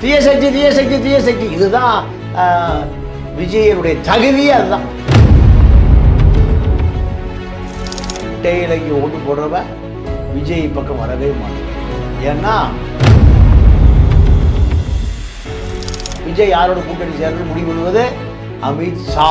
தீய சக்தி தீய சக்தி தீய சக்தி, இதுதான் விஜயனுடைய தகுதியே. அதுதான் இலைக்கு ஓட்டு போடுறவன் விஜய் பக்கம் வரவே மாட்டான். ஏன்னா விஜய் யாரோட கூட்டணி சேர்ந்து முடிவு பண்ணுவது அமித்ஷா.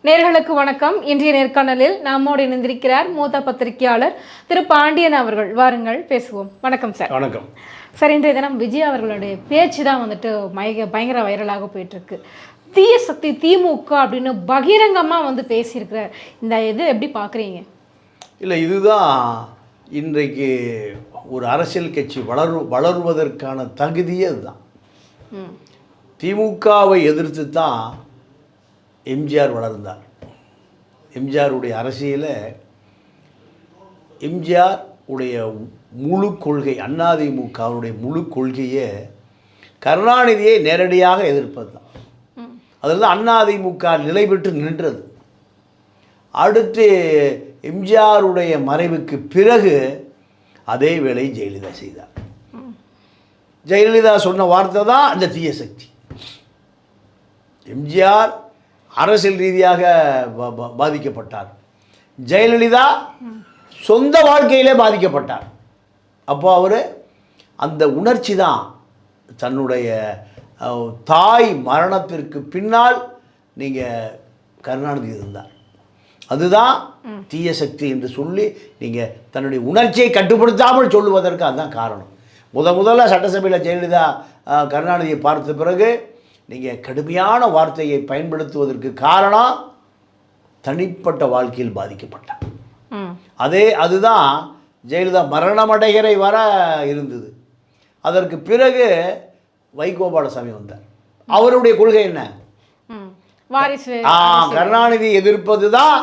நேர்களுக்கு வணக்கம். இன்றைய நேர்காணலில் நம்மோடு இணைந்திருக்கிறார் மூத்த பத்திரிகையாளர் திரு பாண்டியன் அவர்கள். வாருங்கள் பேசுவோம். வணக்கம் சார். வணக்கம் சார். இன்றைய தினம் விஜய் அவர்களுடைய பேச்சு தான் வந்துட்டு பயங்கர வைரலாக போயிட்டு இருக்கு. தீய சக்தி திமுக அப்படின்னு பகிரங்கமாக வந்து பேசியிருக்கிறார். இந்த இது எப்படி பார்க்குறீங்க? இல்லை, இதுதான் இன்றைக்கு ஒரு அரசியல் கட்சி வளருவதற்கான தகுதியே அதுதான். திமுகவை எதிர்த்து தான் எம்ஜிஆர் வளர்ந்தார். எம்ஜிஆருடைய அரசியலை எம்ஜிஆர் உடைய முழு கொள்கை, அதிமுகவுடைய முழு கொள்கையே கருணாநிதியை நேரடியாக எதிர்ப்பது தான். அதில் தான் அதிமுக நிலை பெற்று நின்றது. அடுத்து எம்ஜிஆருடைய மறைவுக்கு பிறகு அதே வேலையை ஜெயலலிதா செய்தார். ஜெயலலிதா சொன்ன வார்த்தை தான் அந்த தீய சக்தி. எம்ஜிஆர் அரசியல் ரீதியாக பாதிக்கப்பட்டார், ஜெயலலிதா சொந்த வாழ்க்கையிலே பாதிக்கப்பட்டார். அப்போ அவர் அந்த உணர்ச்சி தான் தன்னுடைய தாய் மரணத்திற்கு பின்னால் நீங்கள் கருணாநிதி இருந்தார், அதுதான் தீய சக்தி என்று சொல்லி நீங்கள் தன்னுடைய உணர்ச்சியை கட்டுப்படுத்தாமல் சொல்லுவதற்கு அதுதான் காரணம். முதல்ல சட்டசபையில் ஜெயலலிதா கருணாநிதியை பார்த்த பிறகு நீங்கள் கடுமையான வார்த்தையை பயன்படுத்துவதற்கு காரணம் தனிப்பட்ட வாழ்க்கையில் பாதிக்கப்பட்டார். அதுதான் ஜெயலலிதா மரணமடைகிற வர இருந்தது. அதற்கு பிறகு வைகோபாலசாமி வந்தார். அவருடைய கொள்கை என்ன? கருணாநிதி எதிர்ப்பது தான்.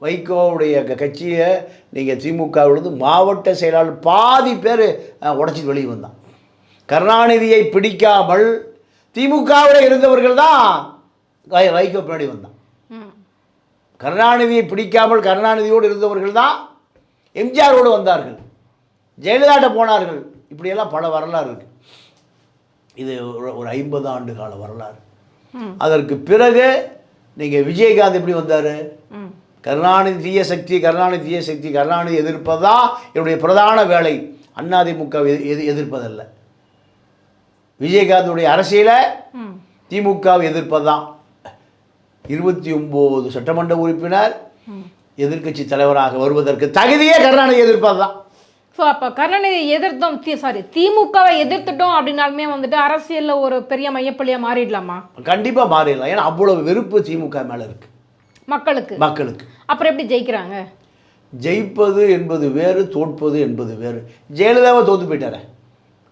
வைகோவுடைய கட்சியை நீங்கள் திமுகவிலிருந்து மாவட்ட செயலாளர் பாதி பேர் உடச்சி வெளியே வந்தான். கருணாநிதியை பிடிக்காமல் திமுகவில் இருந்தவர்கள் தான் வைகோ பின்னாடி வந்தான். கருணாநிதியை பிடிக்காமல் கருணாநிதியோடு இருந்தவர்கள் தான் எம்ஜிஆரோடு வந்தார்கள், ஜெயலலிதாட்ட போனார்கள். இப்படியெல்லாம் பல வரலாறு இருக்குது. இது ஒரு 50 ஆண்டு கால வரலாறு. அதற்கு பிறகு நீங்கள் விஜயகாந்த் எப்படி வந்தார்? கருணாநிதி தீய சக்தி, கருணாநிதி தீய சக்தி, கருணாநிதி எதிர்ப்பதான் என்னுடைய பிரதான வேலை, அதிமுக எதிர்ப்பதல்ல. விஜயகாந்துடைய அரசியலை திமுகவை எதிர்ப்பதுதான். 29 சட்டமன்ற உறுப்பினர் எதிர்கட்சி தலைவராக வருவதற்கு தகுதியே கருணாநிதி எதிர்ப்பது தான். ஸோ அப்போ கருணாநிதி எதிர்த்தோம், திமுகவை எதிர்த்துட்டோம் அப்படின்னாலுமே வந்துட்டு அரசியலில் ஒரு பெரிய மையப்பள்ளியாக மாறிடலாமா? கண்டிப்பாக மாறிடலாம். ஏன்னா அவ்வளவு வெறுப்பு திமுக மேலே இருக்கு மக்களுக்கு. அப்புறம் எப்படி ஜெயிக்கிறாங்க? ஜெயிப்பது என்பது வேறு, தோற்பது என்பது வேறு. ஜெயலலிதாவை தோத்து போயிட்டார,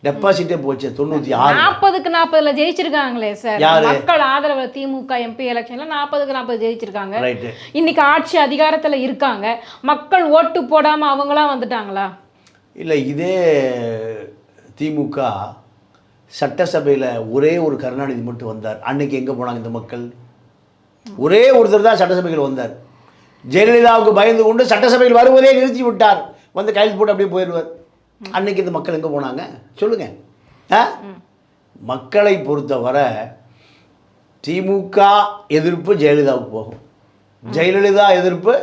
டெபாசிட்டே போச்சு. 96 40க்கு 40 ஜெயிச்சிருக்காங்களே சார். மக்கள் ஆதரவு திமுக எம்பி எலெக்ஷன்ல 40க்கு 40 ஜெயிச்சிருக்காங்க. இன்னைக்கு ஆட்சி அதிகாரத்துல இருக்காங்க. மக்கள் ஓட்டு போடாம அவங்களா வந்துட்டாங்களா? இல்லை, இதே திமுக சட்டசபையில் ஒரே ஒரு கருணாநிதி மட்டும் வந்தார். அன்னைக்கு எங்கே போனாங்க இந்த மக்கள்? ஒரே ஒருத்தர் தான் சட்டசபையில் வந்தார். ஜெயலலிதாவுக்கு பயந்து கொண்டு சட்டசபையில் வருவதே நிறுத்தி விட்டார். வந்து கைது போட்டு அப்படியே போயிடுவார். அன்னைக்கு இந்த மக்கள் எங்கே போனாங்க சொல்லுங்க? மக்களை பொறுத்தவரை திமுக எதிர்ப்பு ஜெயலலிதாவுக்கு போகும், ஜெயலலிதா எதிர்ப்பு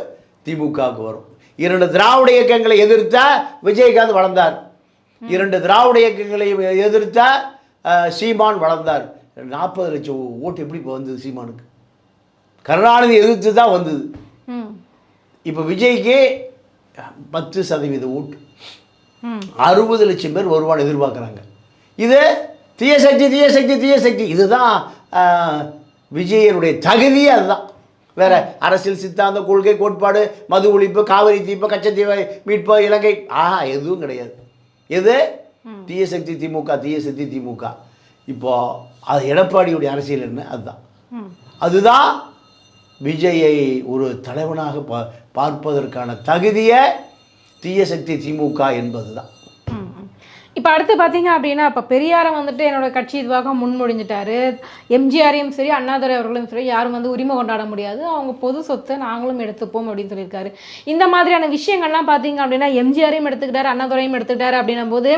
திமுகவுக்கு வரும். 2 திராவிட இயக்கங்களை எதிர்த்த விஜயகாந்த் வளர்ந்தார், 2 திராவிட இயக்கங்களை எதிர்த்த சீமான் வளர்ந்தார். 40 லட்சம் ஓட்டு எப்படி இப்போ வந்தது சீமானுக்கு? கருணாநிதி எதிர்த்து தான் வந்தது. இப்போ விஜய்க்கு 10% ஓட்டு, 60 லட்சம் பேர் வருவான்னு எதிர்பார்க்குறாங்க. இது தீய சக்தி தீய சக்தி தீய சக்தி, இதுதான் விஜயனுடைய தகுதியே. அதுதான். வேற அரசியல் சித்தாந்த கொள்கை கோட்பாடு, மது ஒழிப்பு, காவிரி தீர்ப்பு, கச்சத்தீவை மீட்பு, இலங்கை எதுவும் கிடையாது. எது தீய சக்தி திமுக, தீய சக்தி திமுக. இப்போ அது எடப்பாடியுடைய அரசியல் என்ன? அதுதான் விஜயை ஒரு தலைவனாக பார்ப்பதற்கான தகுதியை தீய சக்தி திமுக என்பது தான். இப்போ அடுத்து பார்த்தீங்க அப்படின்னா இப்போ பெரியாரை வந்துட்டு என்னோட கட்சி இதுவாக முன்மொழிஞ்சிட்டாரு. எம்ஜிஆரையும் சரி அண்ணாதுரை அவர்களும் சரி யாரும் வந்து உரிமை கொண்டாட முடியாது, அவங்க பொது சொத்தை நாங்களும் எடுத்துப்போம் அப்படின்னு சொல்லியிருக்காரு. இந்த மாதிரியான விஷயங்கள்லாம் பார்த்தீங்க அப்படின்னா எம்ஜிஆரையும் எடுத்துக்கிட்டாரு அண்ணாதுரையும் எடுத்துக்கிட்டாரு அப்படின்னும் போது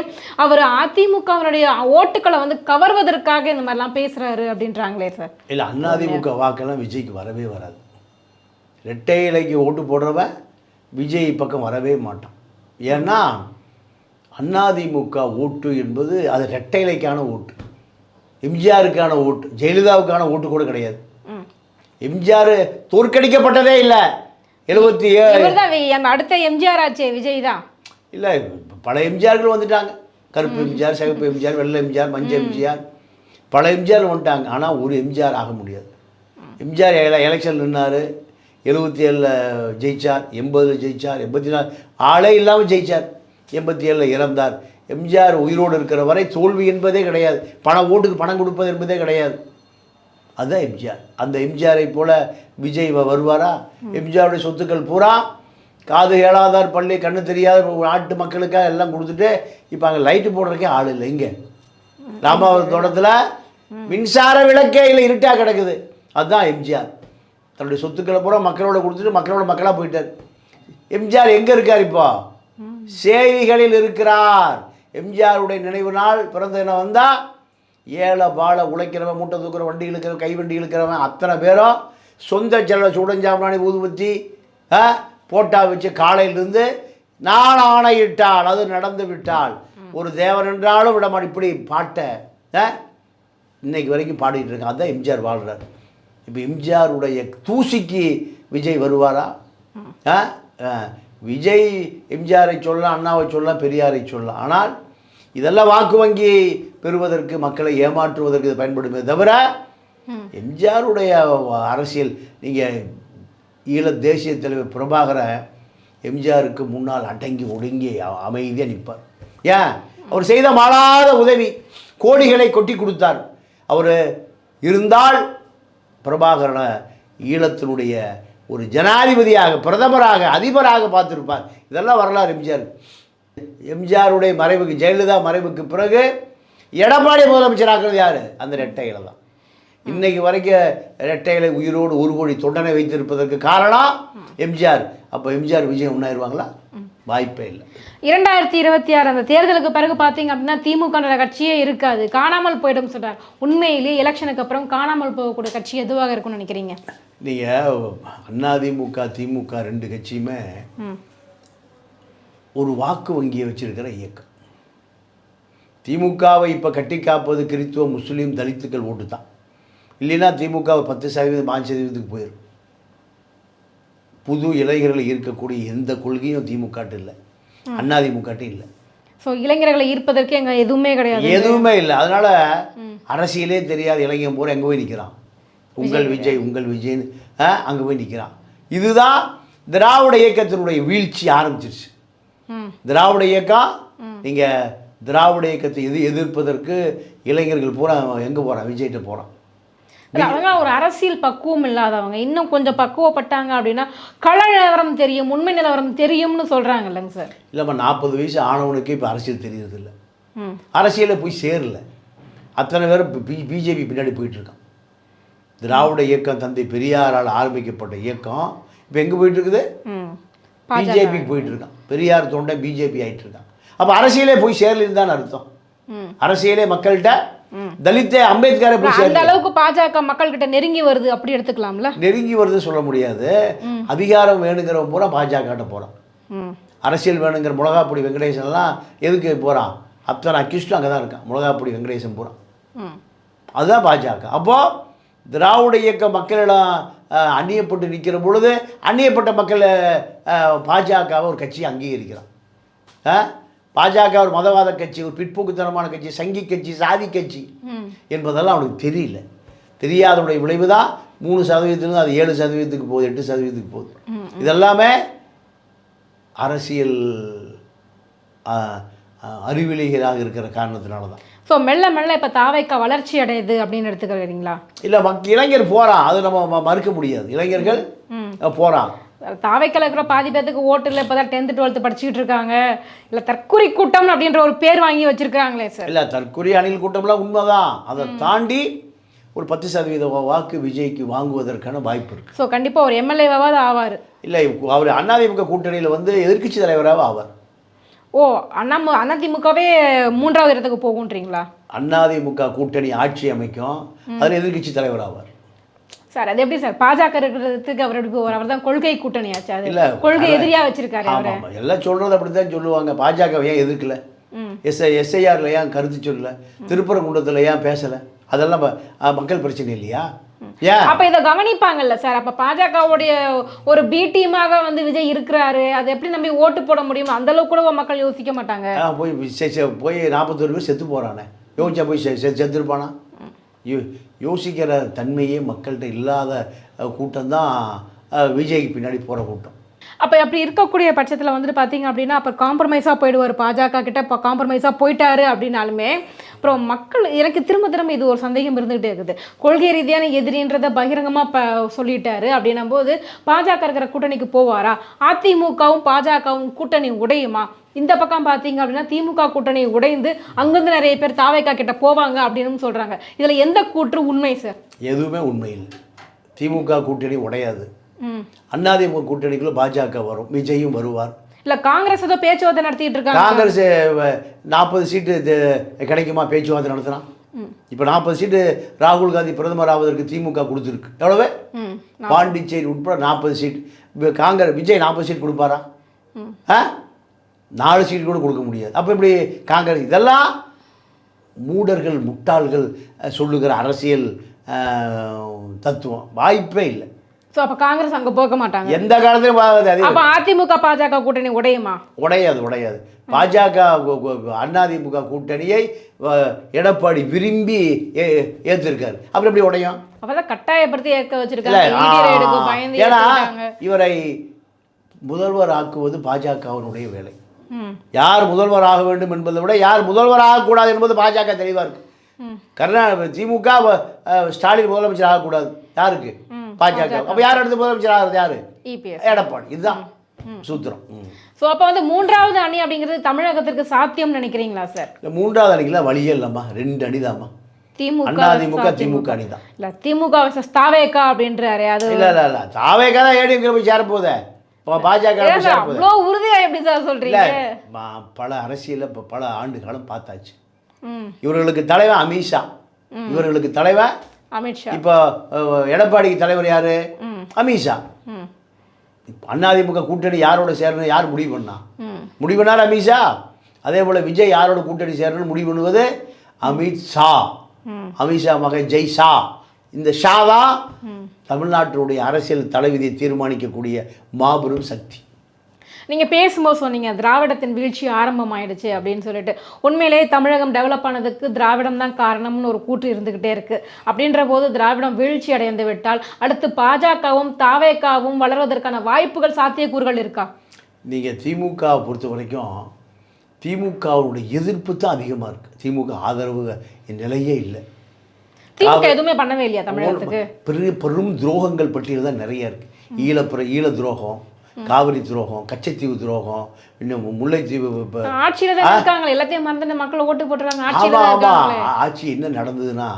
அவர் அதிமுகவினுடைய ஓட்டுக்களை வந்து கவர்வதற்காக இந்த மாதிரிலாம் பேசுகிறாரு அப்படின்றாங்களே சார். இல்லை, அதிமுக வாக்கெல்லாம் விஜய்க்கு வரவே வராது. ரெட்டை இலைக்கு ஓட்டு போடுறவன் விஜய் பக்கம் வரவே மாட்டான். ஏன்னா அதிமுக ஓட்டு என்பது அது ரெட்டை இலைக்கான ஓட்டு, எம்ஜிஆருக்கான ஓட்டு, ஜெயலலிதாவுக்கான ஓட்டு கூட கிடையாது. எம்ஜிஆர் தோற்கடிக்கப்பட்டதே இல்லை. 77 அடுத்த எம்ஜிஆர் ஆச்சே விஜய் தான். இல்லை, பல எம்ஜிஆர்கள் வந்துட்டாங்க. கருப்பு எம்ஜிஆர், சிகப்பு எம்ஜிஆர், வெள்ளை எம்ஜிஆர், மஞ்சள் எம்ஜிஆர், பல எம்ஜிஆர் வந்துட்டாங்க. ஆனால் ஒரு எம்ஜிஆர் ஆக முடியாது. எம்ஜிஆர் எலெக்ஷன் நின்னார், 77 ஜெயிச்சார், 80 ஜெயிச்சார், 84 ஆளே இல்லாமல் ஜெயிச்சார், 87 இறந்தார். எம்ஜிஆர் உயிரோடு இருக்கிற வரை தோல்வி என்பதே கிடையாது, ஓட்டுக்கு பணம் கொடுப்பது என்பதே கிடையாது. அதுதான் எம்ஜிஆர். அந்த எம்ஜிஆரை போல விஜய் வருவாரா? எம்ஜிஆருடைய சொத்துக்கள் பூரா காது கேளாதார், பள்ளி கண்ணு தெரியாத நாட்டு மக்களுக்காக எல்லாம் கொடுத்துட்டு இப்போ அங்கே லைட்டு போடுறதுக்கே ஆள் இல்லை. இங்கே ராமாவரம் தோட்டத்தில் மின்சார விளக்கே இல்லை, இருட்டாக கிடக்குது. அதுதான் எம்ஜிஆர். தன்னுடைய சொத்துக்களை பூரா மக்களோட கொடுத்துட்டு மக்களாக போயிட்டார். எம்ஜிஆர் எங்கே இருக்கார்? இப்போ சேரிகளில் இருக்கிறார். எம்ஜிஆருடைய நினைவு நாள் பிறந்த தினம் வந்தால் ஏழை பாலை உழைக்கிறவன், மூட்டை தூக்குற, வண்டி இழுக்கிறவன், கைவண்டி இழுக்கிறவன் அத்தனை பேரும் சொந்த செல்ல சுடஞ்சாமணி ஊதுபத்தி போட்டா வச்சு காலையிலிருந்து நான் ஆணையிட்டால் அது நடந்து விட்டால் ஒரு தேவன் என்றாலும் விடமாட்டேன் இப்படி பாட்டை இன்னைக்கு வரைக்கும் பாடிட்டு இருக்கான். அதுதான் எம்ஜிஆர் வாழ்கிறார். இப்போ எம்ஜிஆருடைய தூசிக்கு விஜய் வருவாரா? விஜய் எம்ஜிஆரை சொல்லலாம், அண்ணாவை சொல்லலாம், பெரியாரை சொல்லலாம். ஆனால் இதெல்லாம் வாக்கு வங்கி பெறுவதற்கு, மக்களை ஏமாற்றுவதற்கு இது பயன்படுமே தவிர எம்ஜிஆருடைய அரசியல். நீங்கள் ஈழ தேசிய தலைவர் பிரபாகரை எம்ஜிஆருக்கு முன்னால் அடங்கி ஒடுங்கி அமைதியாக நிற்பார். ஏன்? அவர் செய்த மாளாத உதவி, கோடிகளை கொட்டி கொடுத்தார். அவர் இருந்தால் பிரபாகரனை ஈழத்தினுடைய ஒரு ஜனாதிபதியாக, பிரதமராக, அதிபராக பார்த்துருப்பார். இதெல்லாம் வரலாறு எம்ஜிஆர். எம்ஜிஆருடைய மறைவுக்கு, ஜெயலலிதா மறைவுக்கு பிறகு எடப்பாடி முதலமைச்சராகிறது யார்? அந்த ரெட்டைகளை தான். இன்னைக்கு வரைக்கும் ரெட்டைகளை உயிரோடு 1 கோடி தொண்டனை வைத்திருப்பதற்கு காரணம் எம்ஜிஆர். அப்போ எம்ஜிஆர் விஜய் ஒன்றாயிருவாங்களா? வாய்ப்பே இல்லை. 2026 அந்த தேர்தலுக்கு பிறகு பார்த்தீங்க அப்படின்னா திமுக கட்சியே இருக்காது, காணாமல் போயிடும் சொல்கிறார். உண்மையிலேயே எலெக்ஷனுக்கு அப்புறம் காணாமல் போகக்கூடிய கட்சி எதுவாக இருக்கும்னு நினைக்கிறீங்க? நீங்கள் அதிமுக திமுக 2 கட்சியுமே ஒரு வாக்கு வங்கியை வச்சிருக்கிற இயக்கம். திமுகவை இப்போ கட்டி காப்பது கிறித்துவ, முஸ்லீம், தலித்துக்கள் ஓட்டு தான். இல்லைன்னா திமுக 10%, 5% போயிடும். புது இளைஞர்களை ஈர்க்கக்கூடிய எந்த கொள்கையும் திமுக இல்லை, அதிமுக இல்லை. ஸோ இளைஞர்களை ஈர்ப்பதற்கு எங்கே எதுவுமே கிடையாது, எதுவுமே இல்லை. அதனால் அரசியலே தெரியாத இளைஞன் பூரா எங்கே போய் நிற்கிறான்? உங்கள் விஜய்னு அங்கே போய் நிற்கிறான். இதுதான் திராவிட இயக்கத்தினுடைய வீழ்ச்சி ஆரம்பிச்சிருச்சு. திராவிட இயக்கம், நீங்கள் திராவிட இயக்கத்தை எதிர்ப்பதற்கு இளைஞர்கள் பூரா எங்கே போகிறான்? விஜய்கிட்ட போகிறான். அவங்க ஒரு அரசியல் பக்குவம் இல்லாதவங்க. இன்னும் கொஞ்சம் பக்குவப்பட்டாங்க அப்படின்னா கள நிலவரம் தெரியும், உண்மை நிலவரம் தெரியும்னு சொல்கிறாங்க இல்லைங்க சார்? இல்லைம்மா, 40 வயசு ஆனவனுக்கு இப்போ அரசியல் தெரியறதில்லை, அரசியலில் போய் சேரல. அத்தனை பேர் பிஜேபி பின்னாடி போயிட்டுருக்கான். திராவிட இயக்கம் தந்தை பெரியாரால் ஆரம்பிக்கப்பட்ட இயக்கம் இப்போ எங்கே போயிட்டுருக்குது? பிஜேபிக்கு போயிட்டுருக்கான். பெரியார் தொண்டை பிஜேபி ஆகிட்டு இருக்கான். அப்போ அரசியலே போய் சேரலின்னு தான் அர்த்தம். அரசியலே மக்கள்கிட்ட தலித்த அம்பேத்கரை போய் சேர்ந்த அளவுக்கு பாஜக மக்கள்கிட்ட நெருங்கி வருது, அப்படி எடுத்துக்கலாம்ல? நெருங்கி வருது சொல்ல முடியாது. அதிகாரம் வேணுங்கிறவன் பூரா பாஜக போகிறான். அரசியல் வேணுங்கிற மிளகாப்பொடி வெங்கடேசன்லாம் எதுக்கு போகிறான்? அத்தனை அக்யூஸ்டும் அங்கே தான் இருக்கான். மிளகாப்பொடி வெங்கடேசன் போகிறான், அதுதான் பாஜக. அப்போது திராவிட இயக்க மக்களிடம் அந்நியப்பட்டு நிற்கிற பொழுது அந்நியப்பட்ட மக்களை பாஜகவை ஒரு கட்சியை அங்கீகரிக்கிறான். பாஜக ஒரு மதவாத கட்சி, ஒரு பிற்போக்குத்தனமான கட்சி, சங்கி கட்சி, சாதி கட்சி என்பதெல்லாம் அவனுக்கு தெரியல. தெரியாதனுடைய விளைவு தான் 3% அது 7% போகுது, 8% போகுது. இதெல்லாமே அரசியல் அறிவிலிகளாக இருக்கிற காரணத்தினால தான். ஸோ மெல்ல மெல்ல இப்போ தாவைக்கா வளர்ச்சி அடையுது அப்படின்னு எடுத்துக்கிறீங்களா? இல்லை, இளைஞர் போகிறான், அது நம்ம மறுக்க முடியாது. இளைஞர்கள் போகிறான். தாவைக்கல இருக்கிற பாதி பேத்துக்கு ஓட்டு இல்லை, இப்போ தான் 10th 12th படிச்சுக்கிட்டு இருக்காங்க, இல்லை தற்குறி கூட்டம் அப்படின்ற ஒரு பேர் வாங்கி வச்சிருக்காங்களே சார். இல்லை, தற்குறி அணில் கூட்டம்லாம் உண்மைதான். அதை தாண்டி ஒரு 10% வாக்கு விஜய்க்கு வாங்குவதற்கான வாய்ப்பு இருக்குது. ஸோ கண்டிப்பாக ஒரு எம்எல்ஏவாவது ஆவார். இல்லை, அவர் அதிமுக கூட்டணியில் வந்து எதிர்க்கட்சி தலைவராக ஆவார். ஓ, அதிமுகவே 3வது இடத்துக்கு போகுன்றீங்களா? அதிமுக கூட்டணி ஆட்சி அமைக்கும், அதில் எதிர்க்கட்சி தலைவர் ஆவார். சார் அது எப்படி சார்? பாஜக இருக்கிறதுக்கு அவர் எப்படி போவார்? அவர் தான் கொள்கை கூட்டணி ஆச்சு, அது இல்லை கொள்கை எதிரியாக வச்சிருக்காரு அவர். ஆமாம், எல்லாம் சொல்கிறது அப்படி தான் சொல்லுவாங்க. பாஜக ஏன் எதிர்க்கல, எஸ்ஐஆரில் ஏன் கருத்து சொல்லலை, திருப்பரங்குன்றத்தில் ஏன் பேசலை, அதெல்லாம் மக்கள் பிரச்சனை இல்லையா? ஏன் அப்ப இதை கவனிப்பாங்கல்ல சார்? அப்ப பாஜகவுடைய ஒரு பி டீமாக வந்து விஜய் இருக்கிறாரு, அது எப்படி நம்பி ஓட்டு போட முடியும்? அந்த அளவுக்கு கூட மக்கள் யோசிக்க மாட்டாங்க. போய் 41 பேர் செத்து போகிறானே, யோசிச்சா போய் செத்துருப்பானா? யோசிக்கிற தன்மையே மக்கள்கிட்ட இல்லாத கூட்டம் தான் விஜய்க்கு பின்னாடி போகிற கூட்டம். அப்போ அப்படி இருக்கக்கூடிய பட்சத்தில் வந்துட்டு பார்த்தீங்க அப்படின்னா, அப்போ காம்ப்ரமைஸாக போயிடுவார் பாஜக கிட்ட. இப்போ காம்ப்ரமைஸாக போயிட்டாரு அப்படின்னாலுமே அப்புறம் மக்கள், எனக்கு திரும்ப திரும்ப இது ஒரு சந்தேகம் இருந்துகிட்டே இருக்குது. கொள்கை ரீதியான எதிரின்றதை பகிரங்கமாக சொல்லிட்டாரு அப்படின்னும் போது பாஜக இருக்கிற கூட்டணிக்கு போவாரா? அதிமுகவும் பாஜகவும் கூட்டணி உடையுமா? இந்த பக்கம் பார்த்தீங்க அப்படின்னா திமுக கூட்டணி உடைந்து அங்கிருந்து நிறைய பேர் தாவேக்கா கிட்ட போவாங்க அப்படின்னு சொல்கிறாங்க. இதில் எந்த கூற்று உண்மை சார்? எதுவுமே உண்மை இல்லை. திமுக கூட்டணி உடையாது. அதிமுக கூட்டணிக்குள்ள பாஜக வரும், விஜயும் வருவார். இல்லை, காங்கிரஸ் ஏதோ பேச்சுவார்த்தை நடத்திட்டு இருக்காங்க. காங்கிரஸ் 40 சீட்டு கிடைக்குமா பேச்சுவார்த்தை நடத்துகிறான்? இப்போ 40 சீட்டு ராகுல் காந்தி பிரதமர் ஆவதற்கு திமுக கொடுத்துருக்கு. எவ்வளவு? பாண்டிச்சேரி உட்பட 40 சீட். காங்கிரஸ் விஜய் 40 சீட் கொடுப்பாரா? 4 சீட் கூட கொடுக்க முடியாது. அப்போ இப்படி காங்கிரஸ், இதெல்லாம் மூடர்கள் முட்டாள்கள் சொல்லுகிற அரசியல் தத்துவம். வாய்ப்பே இல்லை. ஸோ அப்போ காங்கிரஸ் அங்கே போக மாட்டாங்க எந்த காலத்திலும். அப்போ அதிமுக பாஜக கூட்டணி உடையுமா? உடையாது. பாஜக அதிமுக கூட்டணியை எடப்பாடி விரும்பி ஏற்றிருக்காரு. அப்புறம் எப்படி உடையும்? அப்பதான் கட்டாயப்படுத்தி ஏற்க வச்சிருக்காங்க. ஏன்னா இவரை முதல்வர் ஆக்குவது பாஜகவினுடைய வேலை. யார் முதல்வர் ஆக வேண்டும் என்பதை விட யார் முதல்வர் ஆகக்கூடாது என்பது பாஜக தெளிவாக இருக்கு. திமுக ஸ்டாலின் முதலமைச்சர் ஆகக்கூடாது. யாருக்கு? பாஜக. அப்ப யார் அடுத்து முதலமைச்சர் ஆகிறது? யாரு? எடப்பாடி. இதுதான் சூத்திரம். ஸோ அப்போ வந்து 3வது அணி அப்படிங்கிறது தமிழகத்திற்கு சாத்தியம் நினைக்கிறீங்களா சார்? 3வது அணிக்கெல்லாம் வழியே இல்லைம்மா, 2 அணி தான்மா. அதிமுக திமுக அணி தான். இல்லை, திமுக வர்சஸ் தாவேக்கா அப்படின்றாரு. அது இல்லை, தாவேக்கா தான் ஏடிஎம்கே போய் சேரப்போதே. பாஜக அவ்வளோ உறுதியா எப்படி சார் சொல்றீங்க? பல அரசியல் பல ஆண்டு காலம் பார்த்தாச்சு. இவர்களுக்கு தலைவன் அமித்ஷா, இவர்களுக்கு தலைவன் அமித்ஷா. இப்போ எடப்பாடிக்கு தலைவர் யாரு? அமித்ஷா. அதிமுக கூட்டணி யாரோட சேரணும் யார் முடிவு பண்ணா? முடிவு பண்ணார் அமித்ஷா. அதே போல விஜய் யாரோட கூட்டணி சேரணும் முடிவு பண்ணுவது அமித்ஷா. அமித்ஷா மகன் ஜெய் ஷா. இந்த ஷா தான் தமிழ்நாட்டினுடைய அரசியல் தலைவிதியை தீர்மானிக்கக்கூடிய மாபெரும் சக்தி. நீங்கள் பேசும்போது சொன்னீங்க திராவிடத்தின் வீழ்ச்சி ஆரம்பமாயிடுச்சு அப்படின்னு சொல்லிட்டு. உண்மையிலேயே தமிழகம் டெவலப் ஆனதுக்கு திராவிடம் தான் காரணம்னு ஒரு கூற்று இருந்துக்கிட்டே இருக்குது. அப்படின்ற போது திராவிடம் வீழ்ச்சி அடைந்து விட்டால் அடுத்து பாஜகவும் தாவேக்காவும் வளர்வதற்கான வாய்ப்புகள், சாத்தியக்கூறுகள் இருக்கா? நீங்கள் திமுகவை பொறுத்த வரைக்கும் திமுகவுடைய எதிர்ப்பு தான் அதிகமாக இருக்குது. திமுக ஆதரவு நிலையே இல்லை. திமுக எதுவுமே பண்ணவே இல்லையா தமிழகத்துக்கு? பெரும் துரோகங்கள் பட்டியல் தான் நிறைய இருக்குது. ஈழ துரோகம், காவிரி துரோகம், கச்சத்தீவு துரோகம், இன்னும் முல்லைத்தீவு. ஆட்சியில் தான் இருக்காங்க, எல்லாத்தையும் மறந்து மக்கள் ஓட்டு போட்டுறாங்க. ஆட்சி என்ன நடந்ததுன்னா,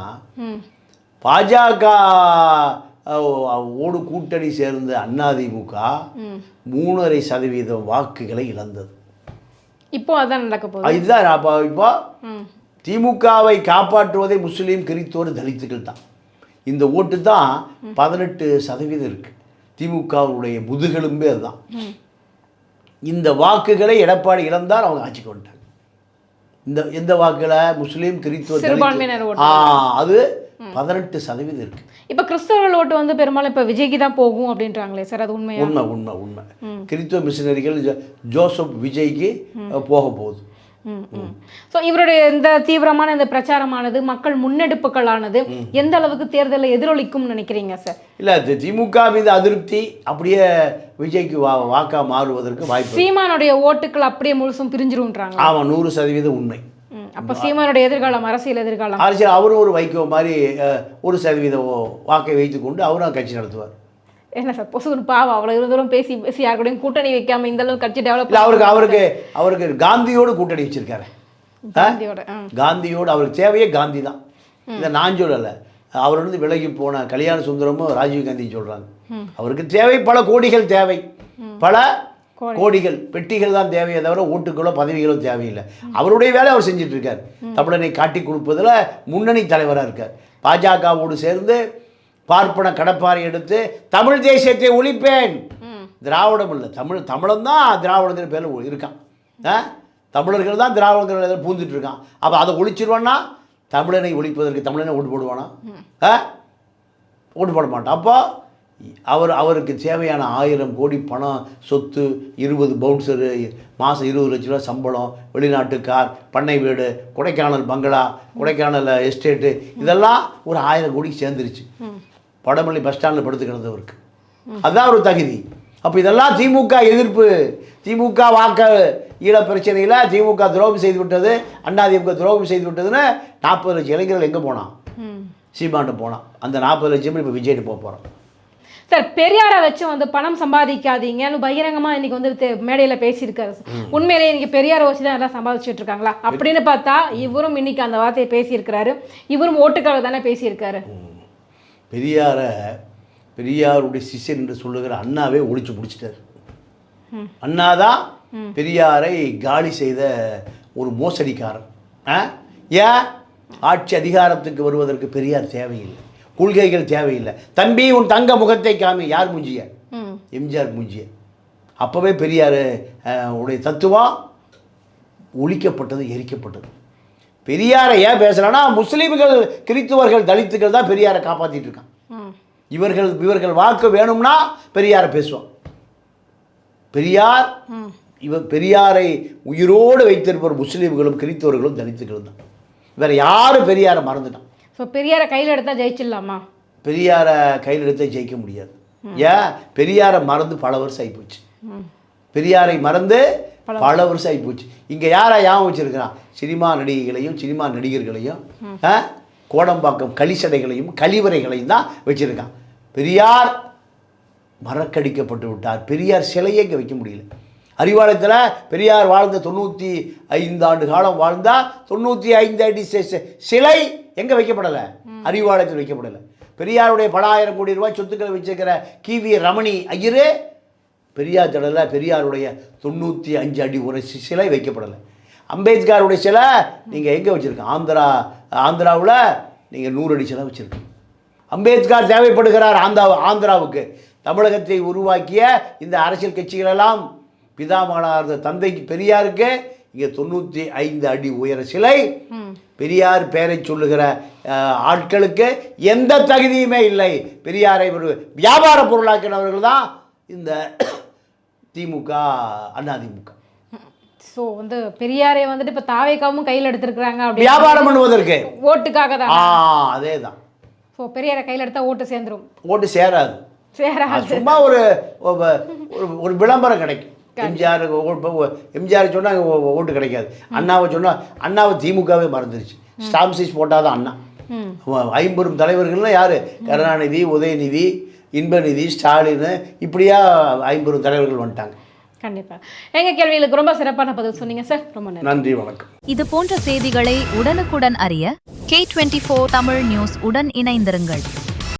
பாஜக ஓடு கூட்டணி சேர்ந்த அதிமுக 3.5% வாக்குகளை இழந்தது. இப்போ அதான் நடக்க போகுது. இதுதான் இப்போ திமுகவை காப்பாற்றுவதை முஸ்லீம், கிறிஸ்தவர், தலித்துகள் தான். இந்த ஓட்டு தான் 18% இருக்கு. திமுகவுடைய முதுகெலும்பே அதுதான். இந்த வாக்குகளை எடப்பாடி இழந்தால் அவங்க ஆட்சிக்கு வந்துட்டாங்க. எந்த வாக்குகளை? முஸ்லீம், கிறிஸ்தவர், அது 18% இருக்கு. இப்போ கிறிஸ்தவர்கள் ஓட்டு வந்து பெரும்பாலும் இப்போ விஜய்க்கு தான் போகும் அப்படின்றாங்களே சார், அது உண்மையா? உண்மை. கிறிஸ்தவ மிஷினரிகள் ஜோசப் விஜய்க்கு போக போகுது. ஸோ இவருடைய இந்த தீவிரமான இந்த பிரச்சாரமானது, மக்கள் முன்னெடுப்புகளானது எந்த அளவுக்கு தேர்தலில் எதிரொலிக்கும் நினைக்கிறீங்க சார்? இல்லை, திமுக மீது அதிருப்தி அப்படியே விஜய்க்கு வாக்கா மாறுவதற்கு வாய்ப்பு. சீமானுடைய ஓட்டுக்கள் அப்படியே முழுசும் பிரிஞ்சிருன்றாங்க. ஆமாம், 100% உண்மை. அப்போ சீமானுடைய எதிர்காலம், அரசியல் எதிர்காலம், அவரும் ஒரு வைகோ மாதிரி 1% வாக்கை வைத்துக்கொண்டு அவரும் கட்சி நடத்துவார். என்ன சார் பொசுன்னு பாவம் அவ்வளோ தூரம் பேசி பேசி யார் கூடயும் கூட்டணி வைக்காம இந்த அளவுக்கு கட்சி டெவலப் இல்லை அவருக்கு காந்தியோடு கூட்டணி வச்சிருக்காரு. காந்தியோடு அவருக்கு தேவையே காந்தி தான். இதை நான் சொல்லலை, அவர் வந்து விலகி போன கல்யாண சுந்தரமும் ராஜீவ் காந்தி சொல்கிறாங்க. அவருக்கு தேவை பல கோடிகள் தேவை, பல கோடிகள் பெட்டிகள் தான் தேவையை தவிர ஓட்டுகளோ பதவிகளோ தேவையில்லை. அவருடைய வேலை அவர் செஞ்சுட்டு இருக்கார். தமிழனை காட்டி கொடுப்பதில் முன்னணி தலைவராக இருக்கார். பாஜகவோடு சேர்ந்து பார்ப்பன கடப்பாறை எடுத்து தமிழ் தேசியத்தை ஒழிப்பேன், திராவிடம் இல்லை தமிழன் தான் திராவிடங்கிற பேரில் இருக்கான். தமிழர்கள் தான் திராவிடங்கிற பூந்துட்டு இருக்கான். அப்போ அதை ஒழிச்சிருவான்னா தமிழனை ஒழிப்பதற்கு தமிழனை ஓட்டு போடுவானா? ஓட்டு போட மாட்டான். அப்போ அவருக்கு தேவையான 1000 கோடி பணம், சொத்து, 20 பவுன்சரு, மாதம் 20 லட்ச ரூபா சம்பளம், வெளிநாட்டு கார், பண்ணை வீடு, கொடைக்கானல் பங்களா, கொடைக்கானல் எஸ்டேட்டு, இதெல்லாம் ஒரு 1000 கோடிக்கு சேர்ந்துருச்சு. வடமல்லி பஸ் ஸ்டாண்டில் படுத்து கிடந்தவருக்கு அதுதான் ஒரு தகுதி. அப்போ இதெல்லாம் திமுக எதிர்ப்பு. திமுக வாக்க ஈழ பிரச்சனையில் திமுக துரோகம் செய்து விட்டது, அதிமுக துரோகம் செய்து விட்டதுன்னு 40 லட்சம் இளைஞர்கள் எங்கே போனான்? சீமாண்டு போனான். அந்த 40 லட்சம் இப்போ விஜய்ட்டு போக போகிறான். சார் பெரியாரை வச்சு வந்து பணம் சம்பாதிக்காதீங்கன்னு பகிரங்கமாக இன்னைக்கு வந்து மேடையில் பேசியிருக்காரு. உண்மையிலேயே இன்னைக்கு பெரியாரை வச்சு தான் எல்லாம் சம்பாதிச்சுட்டு இருக்காங்களா அப்படின்னு பார்த்தா இவரும் இன்னைக்கு அந்த வார்த்தையை பேசியிருக்கிறாரு. இவரும் ஓட்டுக்காக தானே பேசியிருக்காரு. பெரியாருடைய சிஷ்யன் என்று சொல்லுகிற அண்ணாவே ஒழிச்சு பிடிச்சிட்டார். அண்ணாதான் பெரியாரை காலி செய்த ஒரு மோசடிக்காரன். ஏன் ஆட்சி அதிகாரத்துக்கு வருவதற்கு பெரியார் தேவையில்லை, கொள்கைகள் தேவையில்லை. தம்பி உன் தங்க முகத்தை காமி. யார் மூஞ்சிய? எம்ஜிஆர் மூஞ்சிய. அப்போவே பெரியார் உடைய தத்துவம் ஒழிக்கப்பட்டது, எரிக்கப்பட்டது. பெரியாரை ஏன் பேசுகிறான்னா முஸ்லீம்கள், கிறித்துவர்கள், தலித்துகள் தான் பெரியாரை காப்பாற்றிட்டு இருக்கான். இவர்கள் வாக்கு வேணும்னா பெரியாரை பேசுவான். பெரியாரை உயிரோடு வைத்திருப்பவர் முஸ்லீம்களும் கிறித்துவர்களும் தலித்துகளும் தான். வேற யாரும் பெரியாரை மறந்துட்டான். ஸோ பெரியாரை கையில் எடுத்தால் ஜெயிச்சிடலாமா? பெரியாரை கையில் எடுத்தால் ஜெயிக்க முடியாது. ஏன்? பெரியாரை மறந்து பல வருஷம் ஆகிப்போச்சு. பெரியாரை மறந்து பல வருஷம் ஆகிப்போச்சு. இங்கே யாரை ஞாபகம் வச்சிருக்கிறான்? சினிமா நடிகைகளையும் சினிமா நடிகர்களையும் கோடம்பாக்கம் களிசடைகளையும் கழிவறைகளையும் தான் வச்சுருக்கான். பெரியார் மறக்கடிக்கப்பட்டு விட்டார். பெரியார் சிலையே இங்கே வைக்க முடியல. அறிவாலயத்தில் பெரியார் வாழ்ந்த 95 ஆண்டு காலம் வாழ்ந்தால் 95 அடி சிலை எங்கே வைக்கப்படலை? அறிவாலயத்தில் வைக்கப்படலை. பெரியாருடைய பல 1000 கோடி ரூபாய் சொத்துக்களை வச்சுருக்கிற கிவி ரமணி ஐயரு பெரியார் திடலில் பெரியாருடைய 95 அடி ஒரு சிலை வைக்கப்படலை. அம்பேத்கருடைய சிலை நீங்கள் எங்கே வச்சுருக்கோம்? ஆந்திராவில் நீங்கள் 100 அடி சிலை வச்சுருக்கோம். அம்பேத்கர் தேவைப்படுகிறார் ஆந்திராவுக்கு. தமிழகத்தை உருவாக்கிய இந்த அரசியல் கட்சிகளெல்லாம் பிதாமகனாக இருந்த தந்தைக்கு பெரியாருக்கு இங்கே 95 அடி உயர சிலை. பெரியார் பெயரை சொல்லுகிற ஆட்களுக்கு எந்த தகுதியுமே இல்லை. பெரியாரை ஒரு வியாபார பொருளாக்கினவர்கள் தான் இந்த திமுக, அதிமுக. ஸோ வந்து பெரியாரை வந்துட்டு இப்போ தாவேக்காவும் கையில் எடுத்துருக்குறாங்க, வியாபாரம் பண்ணுவதற்கு, ஓட்டுக்காக தான். அதே தான். ஸோ பெரியாரை கையில் எடுத்தால் ஓட்டு சேர்ந்துடும். ஓட்டு சேராது. சும்மா ஒரு விளம்பரம் கிடைக்கும். எம்ஜிஆர் சொன்னால் ஓட்டு கிடைக்காது. அண்ணாவை சொன்னால் அண்ணாவை திமுகவே மறந்துருச்சு. ஸ்டாம்ப் சைஸ் போட்டால் தான் அண்ணா. 50 தலைவர்கள்லாம் யார்? கருணாநிதி, உதயநிதி, இன்பநிதி, ஸ்டாலின், இப்படியா 50 தலைவர்கள் வந்துட்டாங்க. கண்டிப்பாக எங்கள் கேள்விகளுக்கு ரொம்ப சிறப்பான பதில் சொன்னீங்க சார். ரொம்ப நன்றி, வணக்கம். இது போன்ற செய்திகளை உடனுக்குடன் அறிய K24 தமிழ் நியூஸ் உடன் இணைந்திருங்கள்.